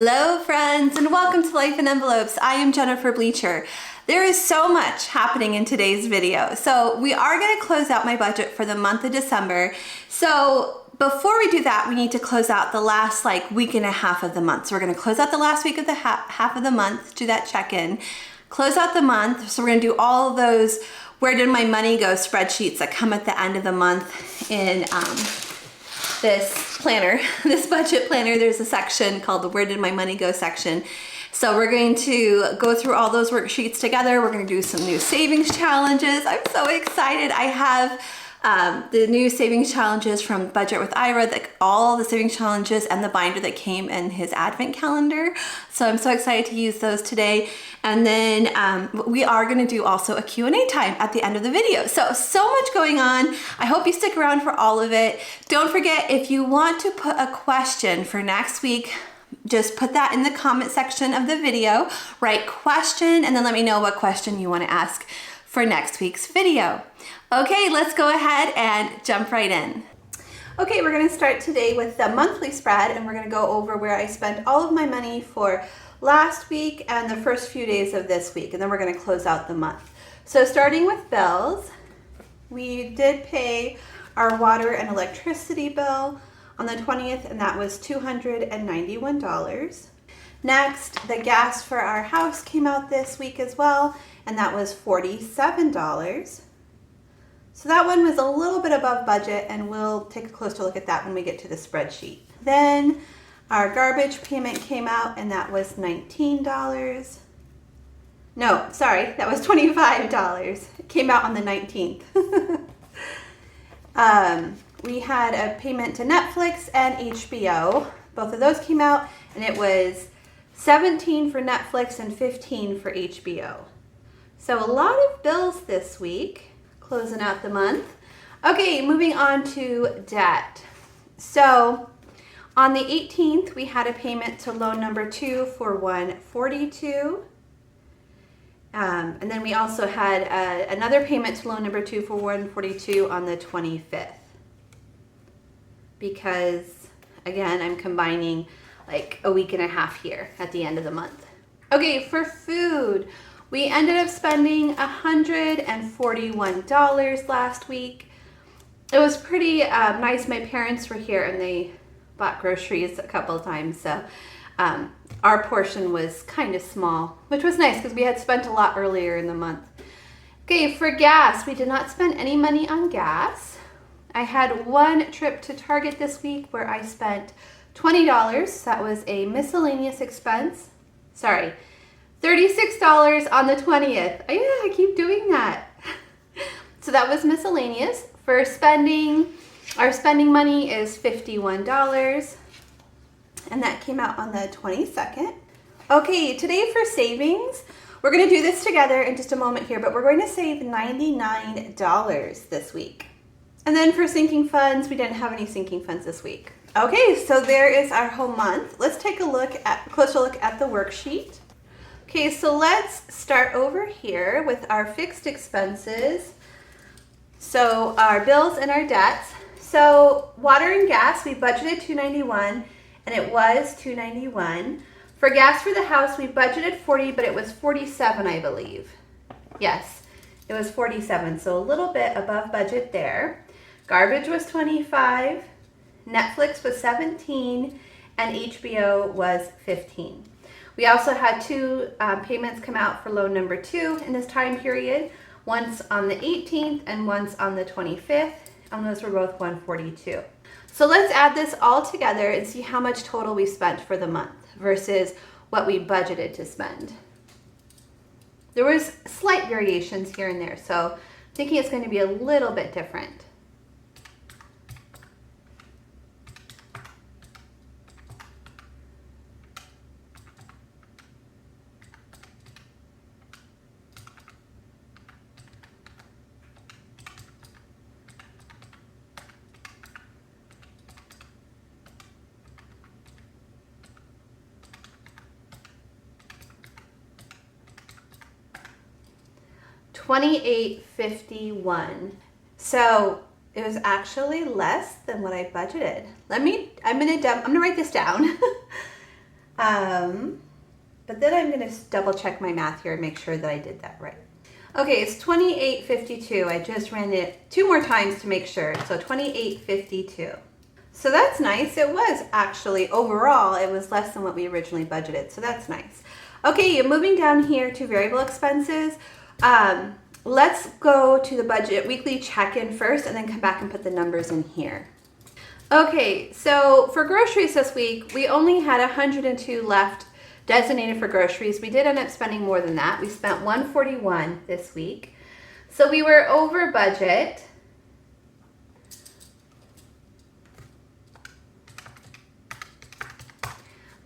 Hello friends and welcome to Life in Envelopes. I am Jennifer Bleecher. There is so much happening in today's video. So we are going to close out my budget for the month of December. So before we do that, we need to close out the last week and a half of the month. So we're going to close out the last week of the half of the month, do that check-in, close out the month. So we're going to do all of those where did my money go spreadsheets that come at the end of the month in this planner, this budget planner. There's a section called the Where Did My Money Go section. So we're going to go through all those worksheets together. We're going to do some new savings challenges. I'm so excited. I have the new savings challenges from Budget with Ira, all the savings challenges and the binder that came in his advent calendar. So I'm so excited to use those today. And then we are going to do also a Q&A time at the end of the video. So much going on. I hope you stick around for all of it. Don't forget, if you want to put a question for next week, just put that in the comment section of the video, write question, and then let me know what question you want to ask for next week's video. Okay, let's go ahead and jump right in. Okay, we're going to start today with the monthly spread, and we're going to go over where I spent all of my money for last week and the first few days of this week, and then we're going to close out the month. So starting with bills, we did pay our water and electricity bill on the 20th, and that was $291. Next, the gas for our house came out this week as well, and that was $47. So that one was a little bit above budget, and we'll take a closer look at that when we get to the spreadsheet. Then our garbage payment came out, and that was $19. No, sorry, that was $25. It came out on the 19th. We had a payment to Netflix and HBO. Both of those came out, and it was $17 for Netflix and $15 for HBO. So a lot of bills this week, closing out the month. Okay, moving on to debt. So on the 18th, we had a payment to loan number 2 for $142. And then we also had another payment to loan number 2 for $142 on the 25th. Because, again, I'm combining like a week and a half here at the end of the month. Okay, for food, we ended up spending $141 last week. It was pretty nice. My parents were here and they bought groceries a couple of times, so our portion was kind of small, which was nice because we had spent a lot earlier in the month. Okay, for gas, we did not spend any money on gas. I had one trip to Target this week where I spent $20. That was a miscellaneous expense. Sorry, $36 on the 20th. Yeah, I keep doing that. So that was miscellaneous. For spending, our spending money is $51. And that came out on the 22nd. Okay, today for savings, we're going to do this together in just a moment here, but we're going to save $99 this week. And then for sinking funds, we didn't have any sinking funds this week. Okay, so there is our whole month. Let's take a closer look at the worksheet. Okay, so let's start over here with our fixed expenses. So our bills and our debts. So water and gas, we budgeted $291, and it was $291. For gas for the house, we budgeted $40, but it was $47, I believe. Yes, it was $47, so a little bit above budget there. Garbage was $25, Netflix was $17, and HBO was $15. We also had two payments come out for loan number 2 in this time period, once on the 18th and once on the 25th, and those were both $142. So let's add this all together and see how much total we spent for the month versus what we budgeted to spend. There was slight variations here and there, so I'm thinking it's going to be a little bit different. $28.51. So it was actually less than what I budgeted. I'm gonna write this down. But then I'm going to double check my math here and make sure that I did that right. Okay, it's 28.52. I just ran it 2 more times to make sure. So 28.52. So that's nice. It was actually, overall, it was less than what we originally budgeted. So that's nice. Okay, moving down here to variable expenses. Let's go to the budget weekly check-in first and then come back and put the numbers in here. Okay, so for groceries this week, we only had 102 left designated for groceries. We did end up spending more than that. We spent 141 this week. So we were over budget.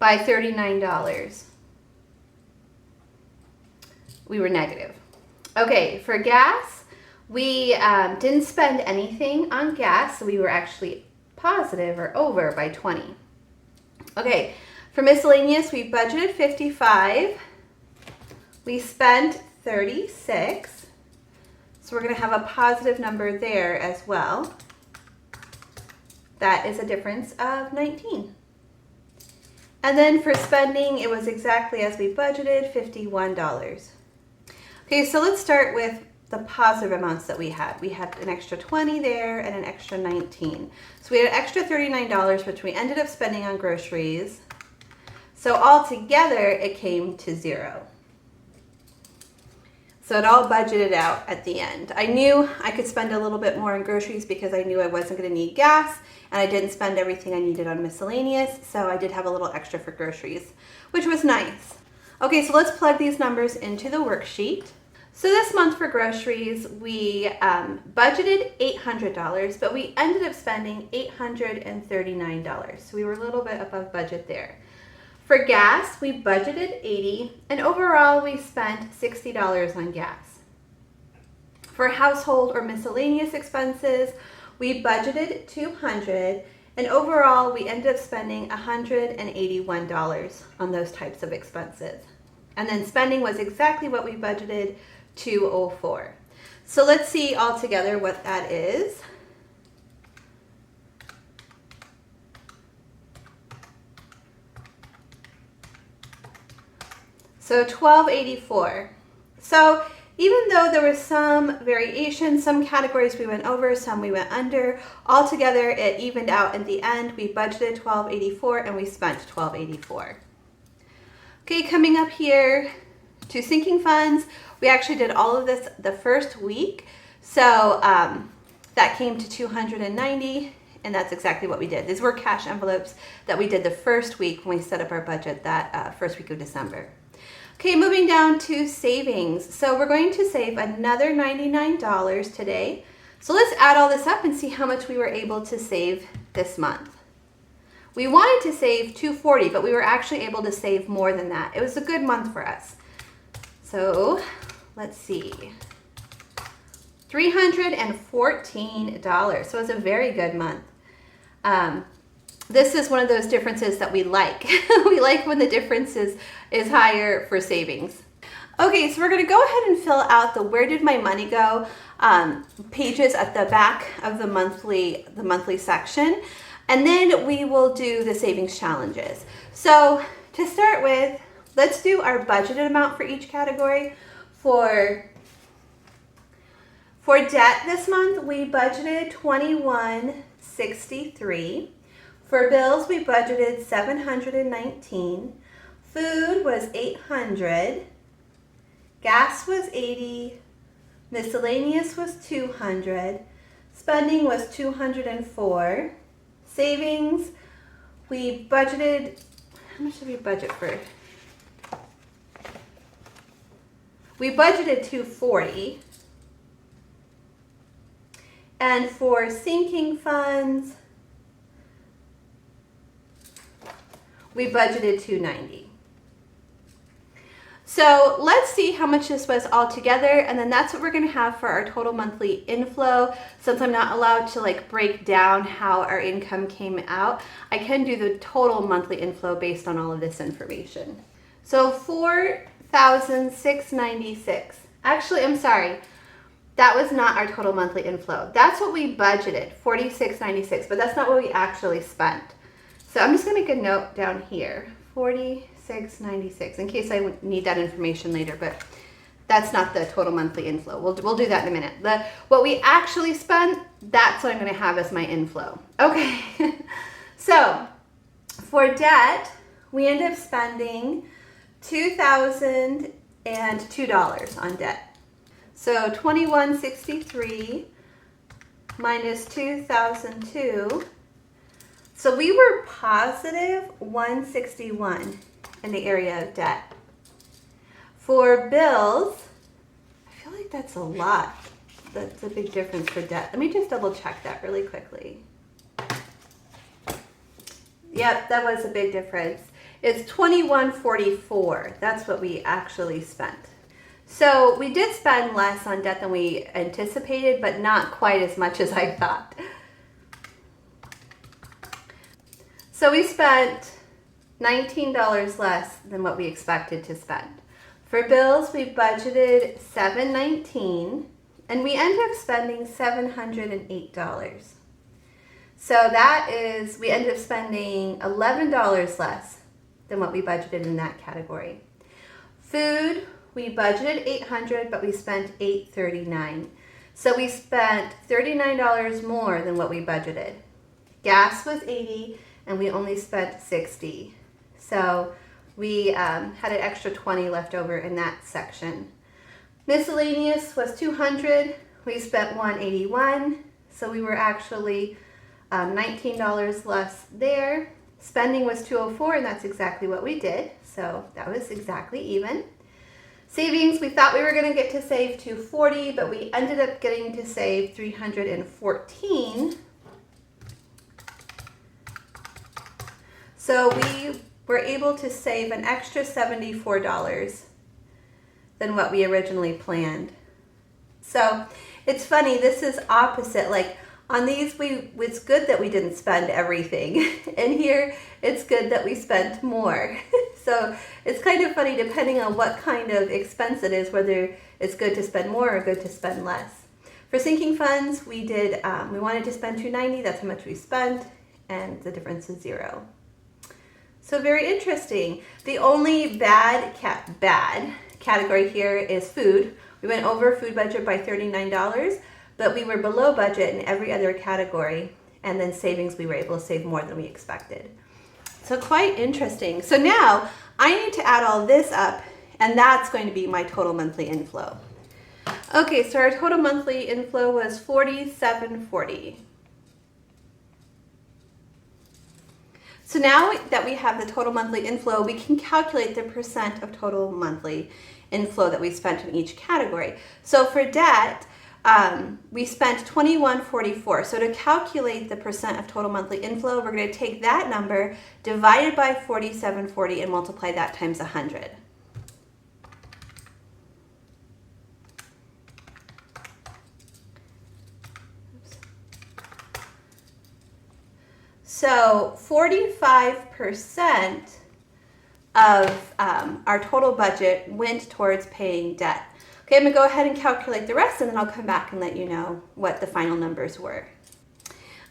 By $39. We were negative. Okay, for gas, we didn't spend anything on gas, so we were actually positive or over by 20. Okay, for miscellaneous, we budgeted 55. We spent 36. So we're going to have a positive number there as well. That is a difference of 19. And then for spending, it was exactly as we budgeted, $51. Okay, so let's start with the positive amounts that we had. We had an extra 20 there and an extra 19. So we had an extra $39, which we ended up spending on groceries. So altogether, it came to 0. So it all budgeted out at the end. I knew I could spend a little bit more on groceries because I knew I wasn't going to need gas, and I didn't spend everything I needed on miscellaneous, so I did have a little extra for groceries, which was nice. Okay, so let's plug these numbers into the worksheet. So this month for groceries, we budgeted $800, but we ended up spending $839. So we were a little bit above budget there. For gas, we budgeted $80, and overall we spent $60 on gas. For household or miscellaneous expenses, we budgeted $200, and overall we ended up spending $181 on those types of expenses. And then spending was exactly what we budgeted, $204. So let's see all together what that is. So $12.84. So even though there was some variation, some categories we went over, some we went under, altogether it evened out at the end. We budgeted $12.84 and we spent $12.84. Okay, coming up here to sinking funds, we actually did all of this the first week. So that came to $290, and that's exactly what we did. These were cash envelopes that we did the first week when we set up our budget that first week of December. Okay, moving down to savings. So we're going to save another $99 today. So let's add all this up and see how much we were able to save this month. We wanted to save $240, but we were actually able to save more than that. It was a good month for us. So let's see. $314. So it's a very good month. This is one of those differences that we like. We like when the difference is higher for savings. Okay, so we're going to go ahead and fill out the Where Did My Money Go pages at the back of the monthly section. And then we will do the savings challenges. So to start with, let's do our budgeted amount for each category. For debt this month, we budgeted $21.63. For bills, we budgeted $719. Food was $800. Gas was $80. Miscellaneous was $200. Spending was $204. Savings, we budgeted, how much did we budget for? We budgeted $240. And for sinking funds, we budgeted $290. So let's see how much this was all together, and then that's what we're going to have for our total monthly inflow. Since I'm not allowed to break down how our income came out, I can do the total monthly inflow based on all of this information. So $4,696. Actually, I'm sorry. That was not our total monthly inflow. That's what we budgeted, $4,696, but that's not what we actually spent. So I'm just going to make a note down here. 46.96 in case I need that information later, but that's not the total monthly inflow. We'll do that in a minute. What we actually spent, that's what I'm going to have as my inflow. Okay, so for debt, we end up spending $2,002 on debt. So $2,163 minus 2,002. So we were positive 161 in the area of debt. For bills, I feel like that's a lot. That's a big difference for debt. Let me just double check that really quickly. Yep, that was a big difference. It's $2,144. That's what we actually spent. So we did spend less on debt than we anticipated, but not quite as much as I thought. So we spent $19 less than what we expected to spend. For bills, we budgeted $719, and we ended up spending $708. So that is, we ended up spending $11 less than what we budgeted in that category. Food, we budgeted $800, but we spent $839. So we spent $39 more than what we budgeted. Gas was $80, and we only spent $60. So we had an extra $20 left over in that section. Miscellaneous was $200. We spent $181. So we were actually $19 less there. Spending was $204, and that's exactly what we did. So that was exactly even. Savings, we thought we were going to get to save $240, but we ended up getting to save $314. So we were able to save an extra $74 than what we originally planned. So it's funny, this is opposite. Like on these, it's good that we didn't spend everything. And here, it's good that we spent more. So it's kind of funny depending on what kind of expense it is, whether it's good to spend more or good to spend less. For sinking funds, we wanted to spend $290, that's how much we spent, and the difference is $0. So very interesting. The only bad category here is food. We went over food budget by $39, but we were below budget in every other category. And then savings, we were able to save more than we expected. So quite interesting. So now I need to add all this up, and that's going to be my total monthly inflow. Okay, so our total monthly inflow was $47.40. So now that we have the total monthly inflow, we can calculate the percent of total monthly inflow that we spent in each category. So for debt, we spent $2,144. So to calculate the percent of total monthly inflow, we're going to take that number divided by $47.40 and multiply that times 100. So 45% of our total budget went towards paying debt. Okay, I'm going to go ahead and calculate the rest, and then I'll come back and let you know what the final numbers were.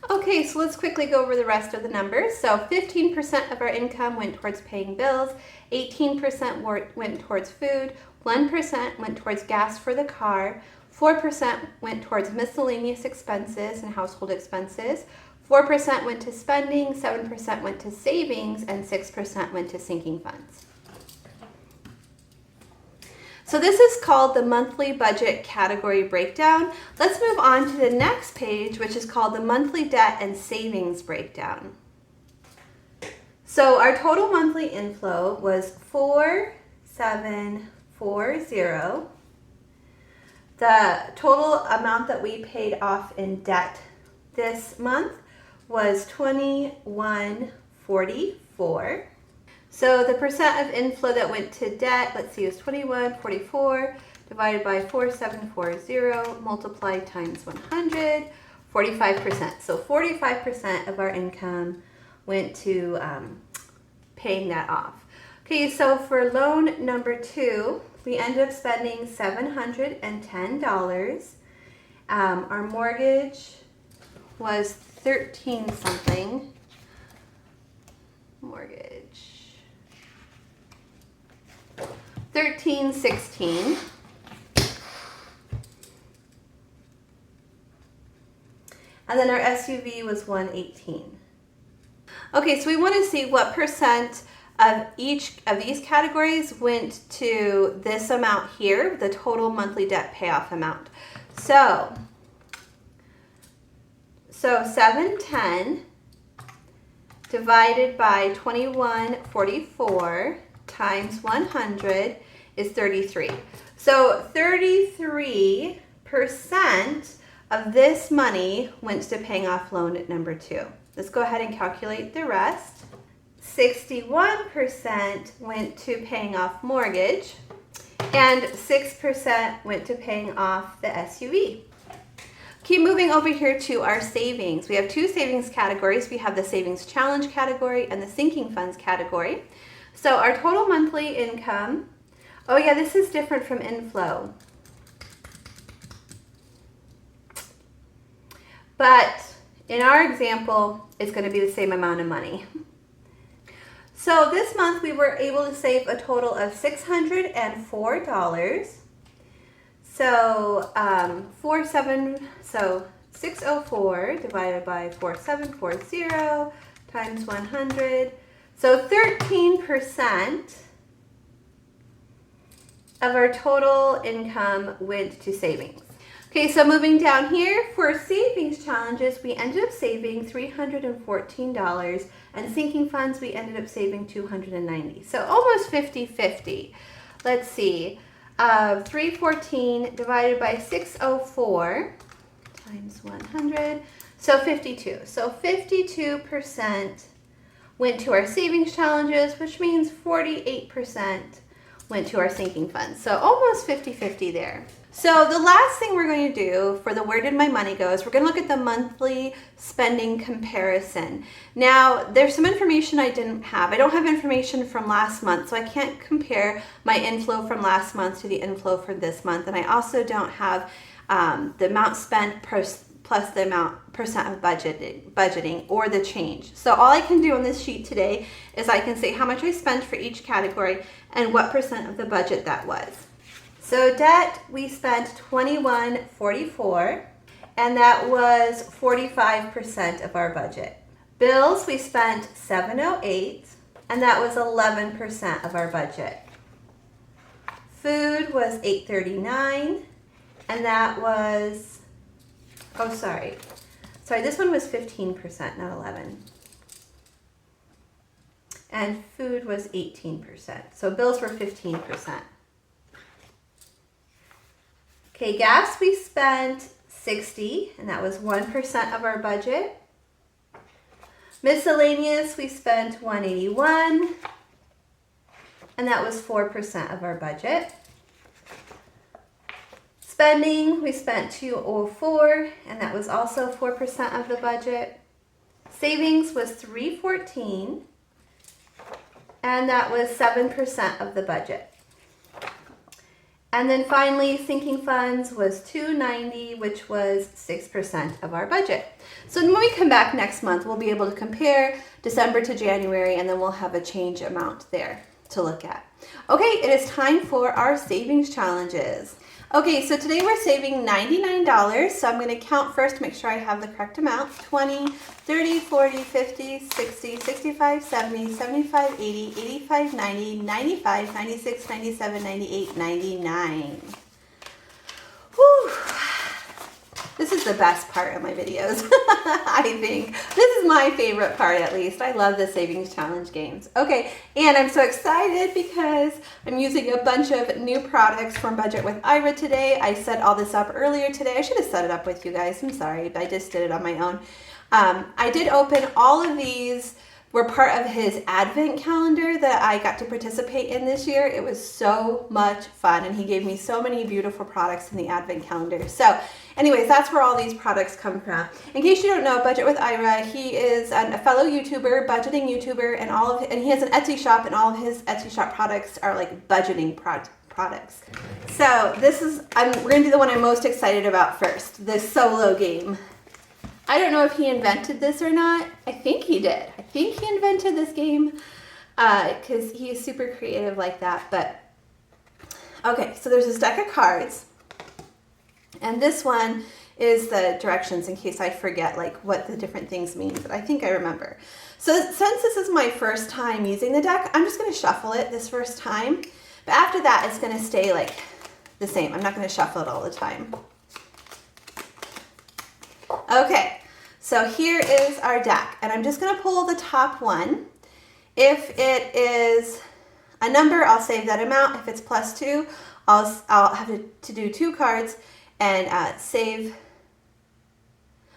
Okay, so let's quickly go over the rest of the numbers. So 15% of our income went towards paying bills, 18% went towards food, 1% went towards gas for the car, 4% went towards miscellaneous expenses and household expenses, 4% went to spending, 7% went to savings, and 6% went to sinking funds. So this is called the monthly budget category breakdown. Let's move on to the next page, which is called the monthly debt and savings breakdown. So our total monthly inflow was $4,740. The total amount that we paid off in debt this month was $2,144. So the percent of inflow that went to debt, let's see, is $2,144 divided by 4,740 multiplied times 100, 45%. So 45% of our income went to paying that off. Okay, so for loan number 2, we ended up spending $710. Our mortgage was 13 something. Mortgage. 1316. And then our SUV was 118. Okay, so we want to see what percent of each of these categories went to this amount here, the total monthly debt payoff amount. So 710 divided by 2144 times 100 is 33. So 33% of this money went to paying off loan number 2. Let's go ahead and calculate the rest. 61% went to paying off mortgage, and 6% went to paying off the SUV. Keep moving over here to our savings. We have 2 savings categories. We have the savings challenge category and the sinking funds category. So our total monthly income, oh yeah, this is different from inflow. But in our example, it's going to be the same amount of money. So this month we were able to save a total of $604. So 604 divided by 4740 times 100. So 13% of our total income went to savings. Okay, so moving down here, for savings challenges, we ended up saving $314, and sinking funds, we ended up saving $290. So almost 50-50. Let's see, 314 divided by 604 times 100, so 52. So 52% went to our savings challenges, which means 48% went to our sinking funds. So almost 50-50 there. So the last thing we're going to do for the where did my money go is we're going to look at the monthly spending comparison. Now, there's some information I didn't have. I don't have information from last month, so I can't compare my inflow from last month to the inflow for this month. And I also don't have the amount spent plus the amount percent of budgeting or the change. So all I can do on this sheet today is I can say how much I spent for each category and what percent of the budget that was. So debt, we spent $21.44, and that was 45% of our budget. Bills, we spent $708, and that was 11% of our budget. Food was $839, and that was, sorry, this one was 15%, not 11. And food was 18%. So bills were 15%. Okay, gas, we spent $60, and that was 1% of our budget. Miscellaneous, we spent $181, and that was 4% of our budget. Spending, we spent $204, and that was also 4% of the budget. Savings was $314, and that was 7% of the budget. And then finally, sinking funds was $290, which was 6% of our budget. So when we come back next month, we'll be able to compare December to January, and then we'll have a change amount there to look at. Okay, it is time for our savings challenges. Okay, so today we're saving $99, so I'm going to count first to make sure I have the correct amount. 20, 30, 40, 50, 60, 65, 70, 75, 80, 85, 90, 95, 96, 97, 98, 99. Whew. This is the best part of my videos, I think. This is my favorite part, at least. I love the savings challenge games. Okay, and I'm so excited because I'm using a bunch of new products from Budget with Ira today. I set all this up earlier today. I should have set it up with you guys. I'm sorry, but I just did it on my own. I did open all of these. Were part of his advent calendar that I got to participate in this year. It was so much fun, and he gave me so many beautiful products in the advent calendar. So anyways, that's where all these products come from. In case you don't know, Budget with Ira, he is a fellow YouTuber, budgeting YouTuber, and he has an Etsy shop, and all of his Etsy shop products are like budgeting products. So we're gonna do the one I'm most excited about first, the solo game. I don't know if he invented this or not. I think he did. I think he invented this game because he is super creative like that. But Okay, so there's this deck of cards, and this one is the directions in case I forget like what the different things mean, but I think I remember. So since this is my first time using the deck, I'm just going to shuffle it this first time, but after that it's going to stay like the same. I'm not going to shuffle it all the time. Okay, so here is our deck, and I'm just going to pull the top one. If it is a number, I'll save that amount. If it's +2, I'll have to do 2 cards and save.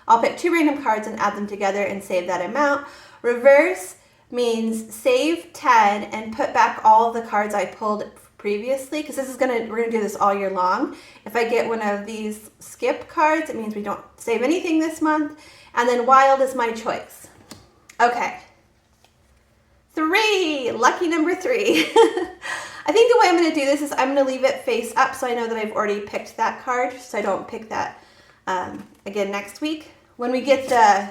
I'll pick 2 random cards and add them together and save that amount. Reverse means save 10 and put back all the cards I pulled previously, because we're gonna do this all year long. If I get one of these skip cards, it means we don't save anything this month. And then wild is my choice. Okay. 3, lucky number 3. I think the way I'm going to do this is I'm going to leave it face up so I know that I've already picked that card, so I don't pick that again next week. When we get the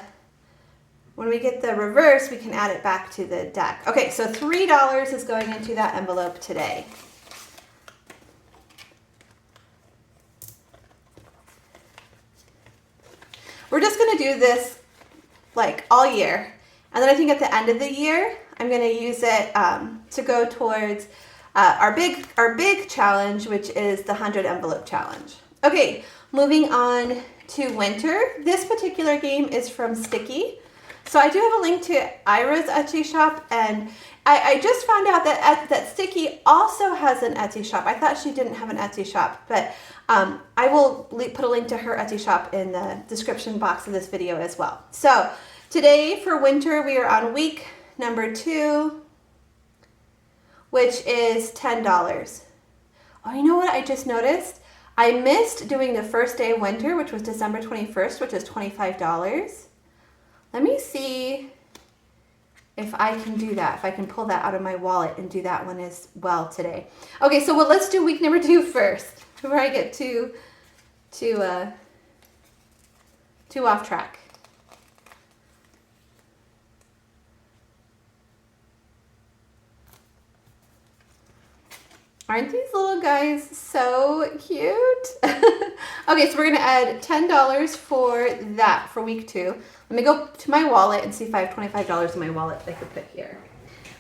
reverse, we can add it back to the deck. Okay, so $3 is going into that envelope today. We're just going to do this like all year, and then I think at the end of the year I'm going to use it to go towards our big challenge, which is the 100 envelope challenge. Okay, moving on to winter. This particular game is from Sticky. So I do have a link to Ira's Etsy shop, and I just found out that Sticky also has an Etsy shop. I thought she didn't have an Etsy shop, but I will put a link to her Etsy shop in the description box of this video as well. So today for winter, we are on week number 2, which is $10. Oh, you know what I just noticed? I missed doing the first day of winter, which was December 21st, which is $25. Let me see if I can do that, if I can pull that out of my wallet and do that one as well today. Okay, so let's do week number 2 first, before I get too off track. Aren't these little guys so cute? Okay, so we're gonna add $10 for that for week 2. Let me go to my wallet and see if I have $25 in my wallet that I could put here.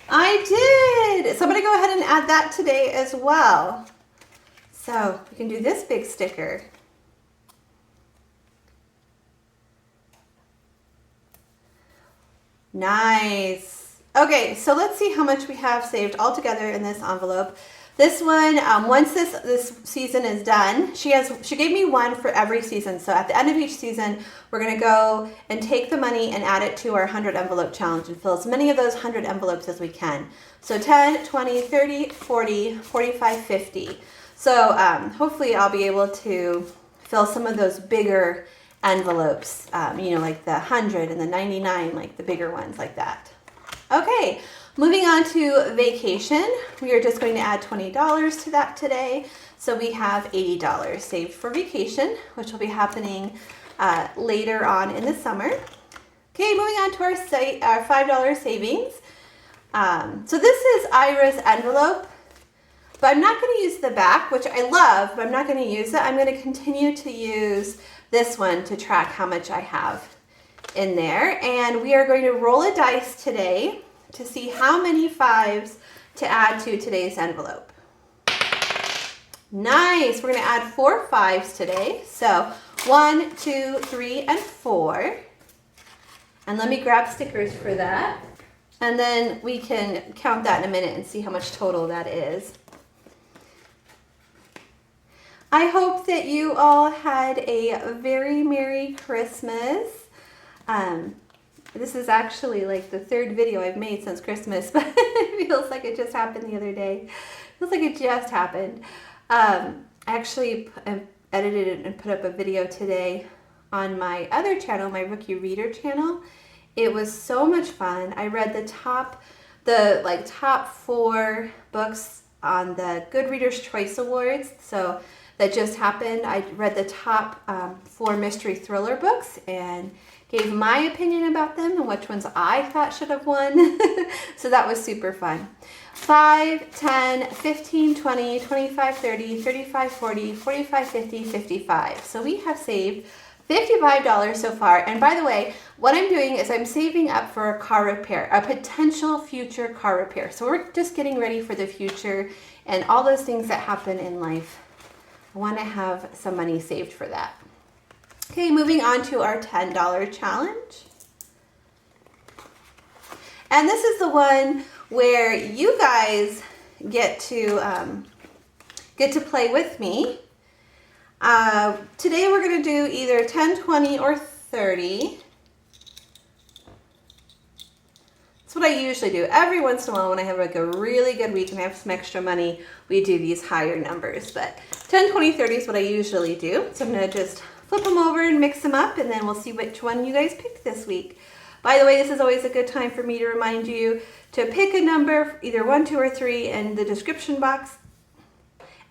I did! So I'm gonna go ahead and add that today as well. So we can do this big sticker. Nice. Okay, so let's see how much we have saved all together in this envelope. This one, once this season is done, she gave me one for every season. So at the end of each season, we're gonna go and take the money and add it to our 100 envelope challenge and fill as many of those 100 envelopes as we can. So 10, 20, 30, 40, 45, 50. So hopefully I'll be able to fill some of those bigger envelopes, you know, like the 100 and the 99, like the bigger ones like that. Okay. Moving on to vacation, we are just going to add $20 to that today. So we have $80 saved for vacation, which will be happening later on in the summer. Okay, moving on to our $5 savings. So this is Ira's envelope, but I'm not going to use the back, which I love, but I'm not going to use it. I'm going to continue to use this one to track how much I have in there. And we are going to roll a dice today to see how many 5s to add to today's envelope. Nice, we're gonna add 4 5s today. So 1, 2, 3, and 4. And let me grab stickers for that. And then we can count that in a minute and see how much total that is. I hope that you all had a very Merry Christmas. This is actually like the 3rd video I've made since Christmas, but it feels like it just happened the other day. It feels like it just happened. I actually edited and put up a video today on my other channel, my Rookie Reader channel. It was so much fun. I read the top 4 books on the Good Reader's Choice Awards. So that just happened. I read the top 4 mystery thriller books and gave my opinion about them and which ones I thought should have won. So that was super fun. 5, 10, 15, 20, 25, 30, 35, 40, 45, 50, 55. So we have saved $55 so far. And by the way, what I'm doing is I'm saving up for a car repair, a potential future car repair. So we're just getting ready for the future and all those things that happen in life. I want to have some money saved for that. Okay, moving on to our $10 challenge. And this is the one where you guys get to play with me. Today we're going to do either 10, 20, or 30. That's what I usually do. Every once in a while when I have like a really good week and I have some extra money, we do these higher numbers. But 10, 20, 30 is what I usually do. So I'm going to just flip them over and mix them up, and then we'll see which one you guys pick this week. By the way, this is always a good time for me to remind you to pick a number, either 1, 2, or 3, in the description box,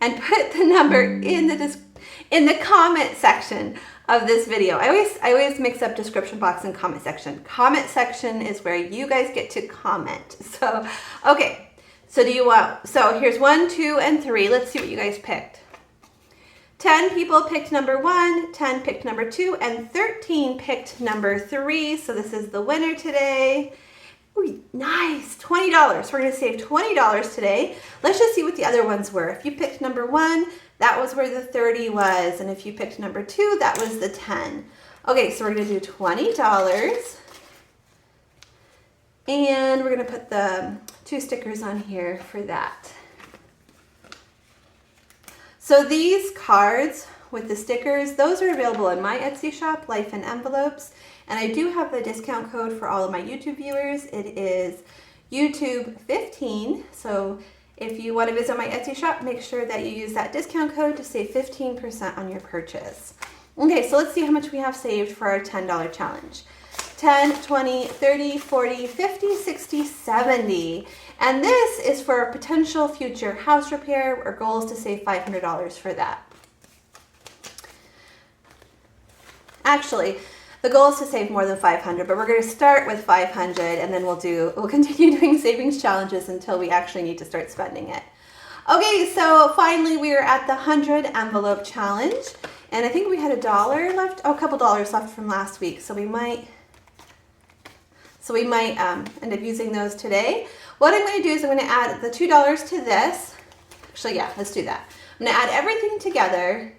and put the number in the comment section of this video. I always mix up description box and comment section. Comment section is where you guys get to comment. So, okay. So so here's 1, 2, and 3. Let's see what you guys picked. 10 people picked number 1, 10 picked number 2, and 13 picked number 3. So this is the winner today. Ooh, nice, $20. We're gonna save $20 today. Let's just see what the other ones were. If you picked number 1, that was where the 30 was. And if you picked number 2, that was the 10. Okay, so we're gonna do $20. And we're gonna put the 2 stickers on here for that. So these cards with the stickers, those are available in my Etsy shop, Life in Envelopes. And I do have the discount code for all of my YouTube viewers. It is YouTube 15. So if you want to visit my Etsy shop, make sure that you use that discount code to save 15% on your purchase. Okay, so let's see how much we have saved for our $10 challenge. 10, 20, 30, 40, 50, 60, 70. And this is for a potential future house repair. Our goal is to save $500 for that. Actually, the goal is to save more than 500, but we're going to start with 500 and then we'll continue doing savings challenges until we actually need to start spending it. Okay, so finally we are at the 100 envelope challenge, and I think we had $1 left, a couple dollars left from last week, so we might end up using those today. What I'm going to do is I'm going to add the $2 to this. Actually, yeah, let's do that. I'm going to add everything together,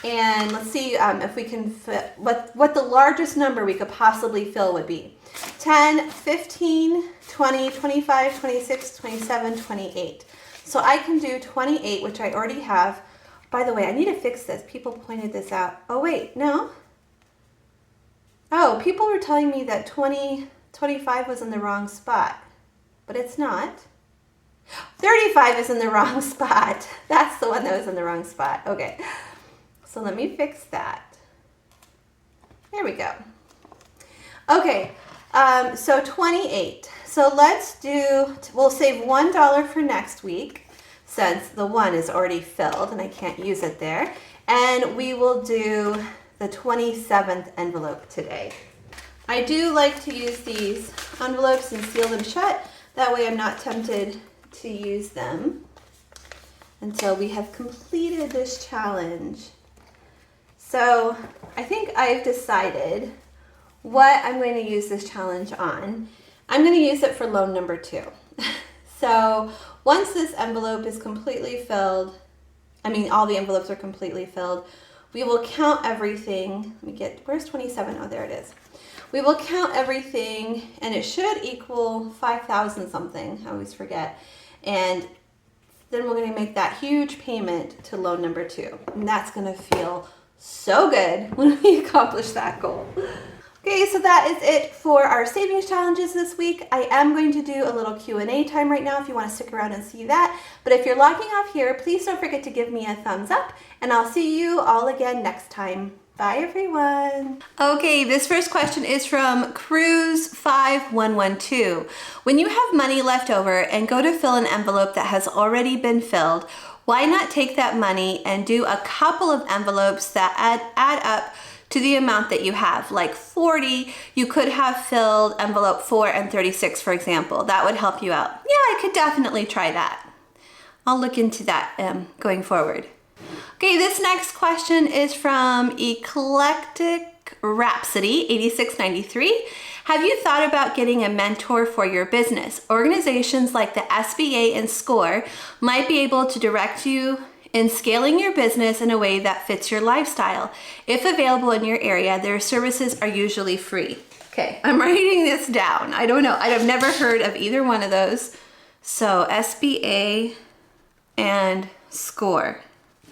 and let's see if we can fit what the largest number we could possibly fill would be. 10, 15, 20, 25, 26, 27, 28. So I can do 28, which I already have. By the way, I need to fix this. People pointed this out. Oh, wait, no. Oh, people were telling me that 25 was in the wrong spot, but it's not. 35 is in the wrong spot. That's the one that was in the wrong spot. Okay, so let me fix that. There we go. Okay, so 28. So we'll save $1 for next week since the 1 is already filled and I can't use it there. And we will do the 27th envelope today. I do like to use these envelopes and seal them shut. That way I'm not tempted to use them until we have completed this challenge. So I think I've decided what I'm going to use this challenge on. I'm going to use it for loan number 2. So once this envelope is completely filled, all the envelopes are completely filled, we will count everything. Where's 27? Oh, there it is. We will count everything and it should equal 5,000 something. I always forget. And then we're going to make that huge payment to loan number 2. And that's going to feel so good when we accomplish that goal. Okay, so that is it for our savings challenges this week. I am going to do a little Q&A time right now if you want to stick around and see that. But if you're logging off here, please don't forget to give me a thumbs up, and I'll see you all again next time. Bye, everyone. Okay, this first question is from Cruise5112. When you have money left over and go to fill an envelope that has already been filled, why not take that money and do a couple of envelopes that add up to the amount that you have. Like 40, you could have filled envelope 4 and 36, for example. That would help you out. Yeah, I could definitely try that. I'll look into that going forward. Okay, this next question is from Eclectic Rhapsody 8693. Have you thought about getting a mentor for your business? Organizations like the SBA and SCORE might be able to direct you in scaling your business in a way that fits your lifestyle. If available in your area, their services are usually free. Okay, I'm writing this down. I don't know. I've never heard of either one of those. So SBA and SCORE.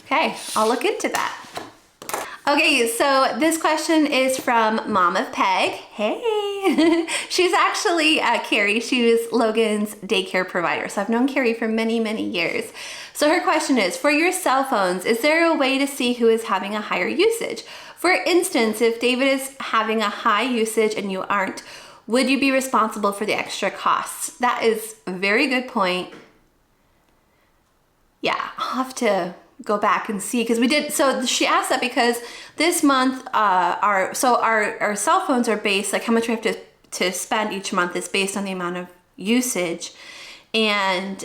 Okay, I'll look into that. Okay, so this question is from Mom of Peg. Hey, she's actually Carrie. She was Logan's daycare provider. So I've known Carrie for many, many years. So her question is, for your cell phones, is there a way to see who is having a higher usage? For instance, if David is having a high usage and you aren't, would you be responsible for the extra costs? That is a very good point. Yeah, I'll have to go back and see, because we did, so she asked that because this month our cell phones are based, like how much we have to spend each month is based on the amount of usage, and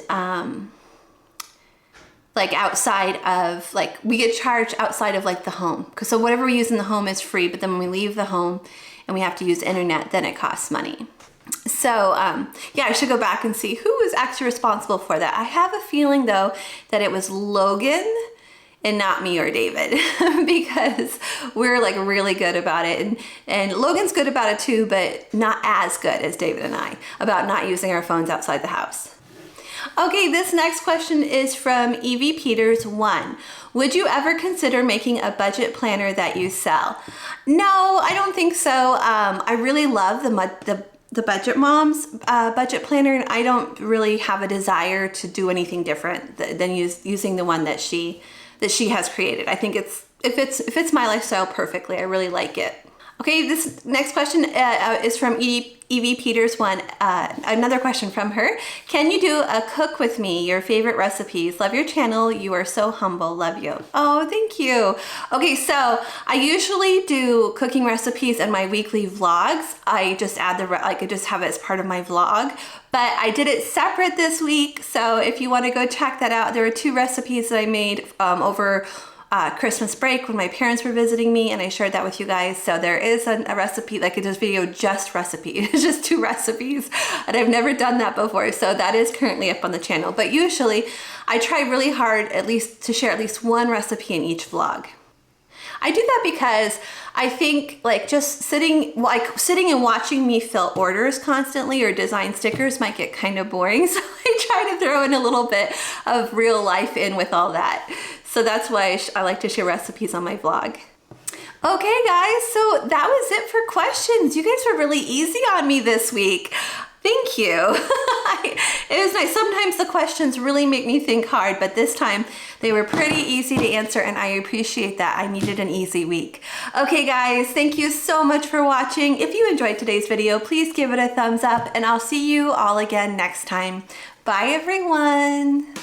like outside of, like we get charged outside of like the home, because so whatever we use in the home is free, but then when we leave the home and we have to use internet, then it costs money. So yeah, I should go back and see who was actually responsible for that. I have a feeling though that it was Logan and not me or David because we're like really good about it, and Logan's good about it too, but not as good as David and I about not using our phones outside the house. Okay, this next question is from Evie Peters 1. Would you ever consider making a budget planner that you sell? No, I don't think so. I really love the Budget Mom's budget planner, and I don't really have a desire to do anything different than using the one that she has created. I think it fits my lifestyle perfectly. I really like it. Okay, this next question is from Evie Peters 1. Another question from her. Can you do a cook with me, your favorite recipes? Love your channel. You are so humble. Love you. Oh, thank you. Okay, so I usually do cooking recipes in my weekly vlogs. I just add I just have it as part of my vlog. But I did it separate this week. So if you want to go check that out, there are 2 recipes that I made over Christmas break when my parents were visiting me, and I shared that with you guys. So there is a recipe, like this video, just recipe. It's just 2 recipes, and I've never done that before. So that is currently up on the channel. But usually I try really hard at least to share at least 1 recipe in each vlog. I do that because I think like just sitting and watching me fill orders constantly or design stickers might get kind of boring. So I try to throw in a little bit of real life in with all that. So that's why I like to share recipes on my vlog. Okay guys, so that was it for questions. You guys were really easy on me this week. Thank you. It was nice. Sometimes the questions really make me think hard, but this time they were pretty easy to answer, and I appreciate that. I needed an easy week. Okay guys, thank you so much for watching. If you enjoyed today's video, please give it a thumbs up, and I'll see you all again next time. Bye everyone.